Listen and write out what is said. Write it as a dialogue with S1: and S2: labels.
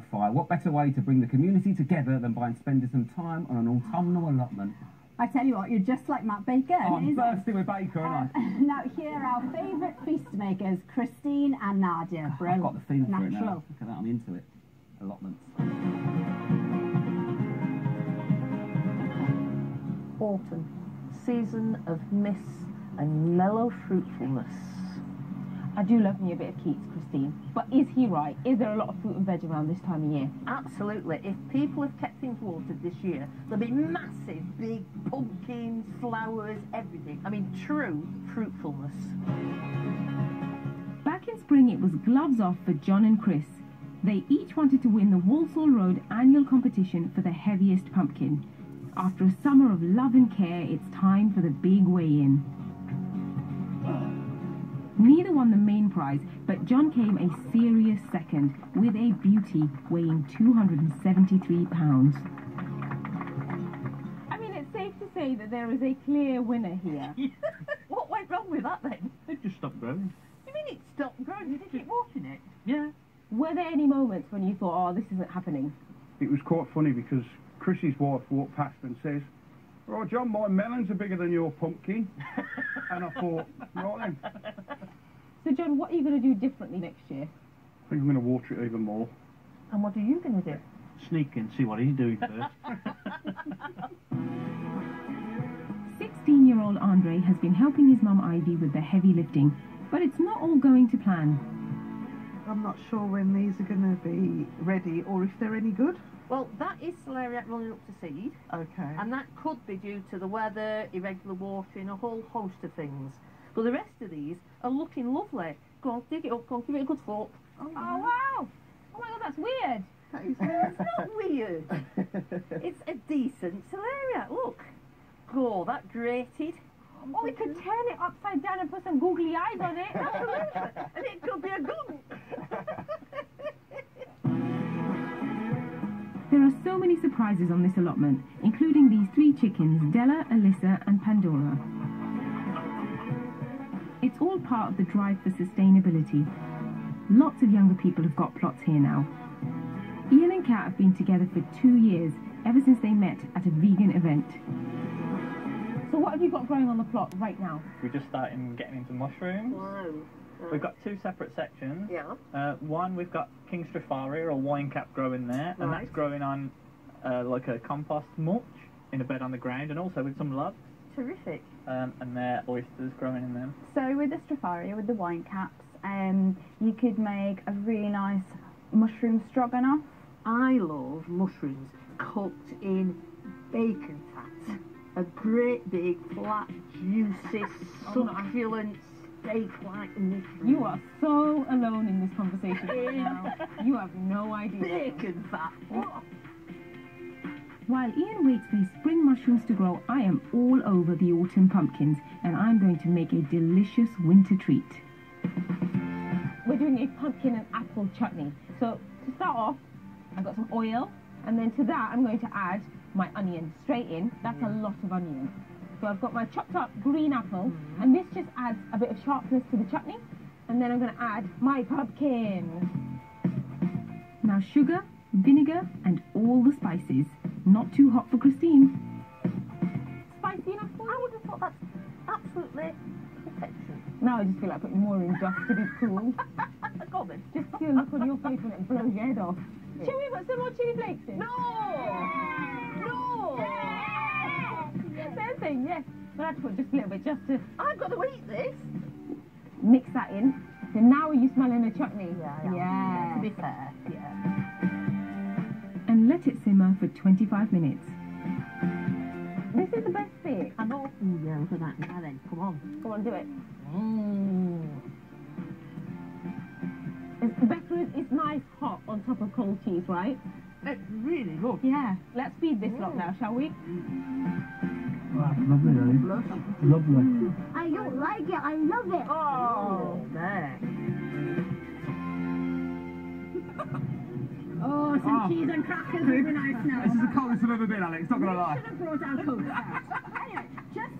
S1: the fire. What better way to bring the community together than by spending some time on an autumnal allotment?
S2: I tell you what, you're just like Matt Baker.
S1: Oh, I'm bursting with Baker, aren't I?
S2: Now, here are our favourite feast makers, Christine and Nadia. Bro.
S1: I've got the feeling for it now.
S2: Natural.
S1: Look at that, I'm into it. Allotments.
S3: Autumn, season of mists and mellow fruitfulness.
S4: I do love me a bit of Keats, Christine. But is he right? Is there a lot of fruit and veg around this time of year?
S3: Absolutely. If people have kept things watered this year, there'll be massive, big pumpkins, flowers, everything. I mean, true fruitfulness.
S4: Back in spring, it was gloves off for John and Chris. They each wanted to win the Walsall Road annual competition for the heaviest pumpkin. After a summer of love and care, it's time for the big weigh-in. Neither won the main prize, but John came a serious second with a beauty weighing 273 pounds.
S5: I mean, it's safe to say that there is a clear winner here.
S3: What went wrong with that then?
S6: It just stopped growing.
S3: You mean it stopped growing? Did you keep watering it?
S6: Yeah.
S4: Were there any moments when you thought, oh, this isn't happening?
S7: It was quite funny because Chrissy's wife walked past and says, "Oh, John, my melons are bigger than your pumpkin." And I thought, right then.
S4: So, John, what are you going to do differently next year?
S7: I think I'm going to water it even more.
S3: And what are you going to do?
S6: Sneak in, see what he's doing first.
S4: 16-year-old Andre has been helping his mum Ivy with the heavy lifting, but it's not all going to plan.
S8: I'm not sure when these are going to be ready or if they're any good.
S3: Well, that is celeriac running up to seed.
S8: Okay.
S3: And that could be due to the weather, irregular watering, a whole host of things. But the rest of these are looking lovely. Go on, dig it up, go on, give it a good fork.
S5: Oh, wow! Oh my God, that's weird.
S3: It's not weird. It's a decent celeriac, look. Oh, that grated.
S5: Oh, we could turn it upside down and put some googly eyes on it.
S3: Absolutely. And it could be a good.
S4: There are so many surprises on this allotment, including these three chickens, Della, Alyssa and Pandora. It's all part of the drive for sustainability. Lots of younger people have got plots here now. Ian and Kat have been together for 2 years, ever since they met at a vegan event.
S5: So what have you got growing on the plot right now?
S9: We're just starting getting into mushrooms.
S3: Wow.
S9: We've got two separate sections.
S3: Yeah.
S9: One, we've got King Stropharia or wine cap growing there, and that's growing on like a compost mulch in a bed on the ground, and also with some loves.
S3: Terrific.
S9: And there are oysters growing in them.
S2: So with the Stropharia, with the wine caps, you could make a really nice mushroom stroganoff.
S3: I love mushrooms cooked in bacon fat. A great big, flat, juicy, succulent, steak-like mushroom.
S4: You are so alone in this conversation right now. You have no idea.
S3: Bacon fat.
S4: While Ian waits for his spring mushrooms to grow, I am all over the autumn pumpkins, and I'm going to make a delicious winter treat.
S5: We're doing a pumpkin and apple chutney. So to start off, I've got some oil, and then to that I'm going to add my onion straight in. That's a lot of onion. So I've got my chopped up green apple, and this just adds a bit of sharpness to the chutney. And then I'm going to add my pumpkin.
S4: Now sugar, vinegar and all the spices. Not too hot for Christine.
S5: Spicy enough for you?
S3: I would have thought that's absolutely perfection.
S5: Now I just feel like putting more in just to be cool.
S3: Go on then.
S5: Just see a look on your face when it blows your head off.
S3: Yeah.
S5: Should we put some more chili flakes in?
S3: No! No!
S5: Same thing, yes. But I have to put just a little bit just to
S3: I've got to eat this.
S5: mix that in. So now are you smelling the chutney?
S3: Yeah. To be fair, yeah.
S4: And let it simmer for 25 minutes.
S5: This is the best bit.
S3: I know. Yeah, look at that now then. Come on.
S5: Go on, do it.
S3: Mmm.
S5: It's better if it's nice hot on top of cold cheese, right?
S3: It's really good.
S5: Yeah. Let's feed this lot now, shall we?
S7: Wow, lovely, eh? Lovely.
S2: I don't like it, I love it.
S3: Oh, there.
S2: Oh, some cheese and crackers would be nice now.
S1: This is the coldest I've ever been, Alex, not gonna lie.
S2: Should have brought our coat. Anyway, just